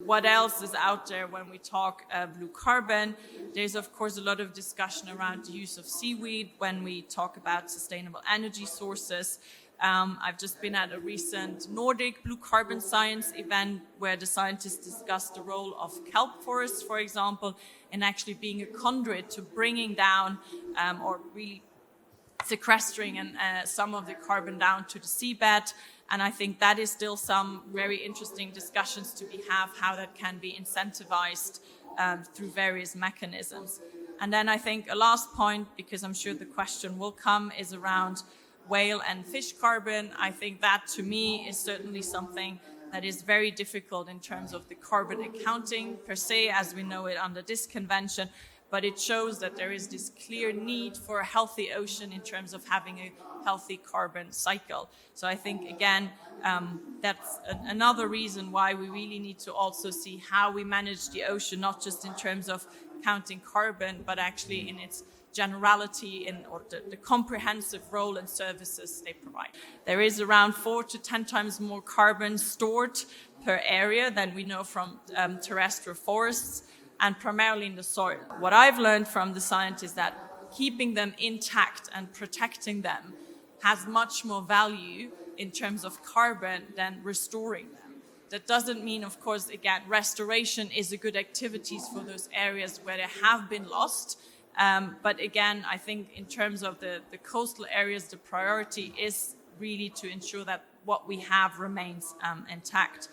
What else is out there when we talk blue carbon? There's of course a lot of discussion around the use of seaweed when we talk about sustainable energy sources. I've just been at a recent Nordic blue carbon science event where the scientists discussed the role of kelp forests, for example, in actually being a conduit to bringing down or really sequestering some of the carbon down to the seabed. And I think that is still some very interesting discussions to have, how that can be incentivized through various mechanisms. And then I think a last point, because I'm sure the question will come, is around whale and fish carbon. I think that to me is certainly something that is very difficult in terms of the carbon accounting per se, as we know it under this convention. But it shows that there is this clear need for a healthy ocean in terms of having a healthy carbon cycle. So I think, again, that's another reason why we really need to also see how we manage the ocean, not just in terms of counting carbon, but actually in its generality or the comprehensive role and services they provide. There is around 4 to 10 times more carbon stored per area than we know from terrestrial forests, and primarily in the soil. What I've learned from the science is that keeping them intact and protecting them has much more value in terms of carbon than restoring them. That doesn't mean, of course, again, restoration is a good activity for those areas where they have been lost. But again, I think in terms of the coastal areas, the priority is really to ensure that what we have remains intact.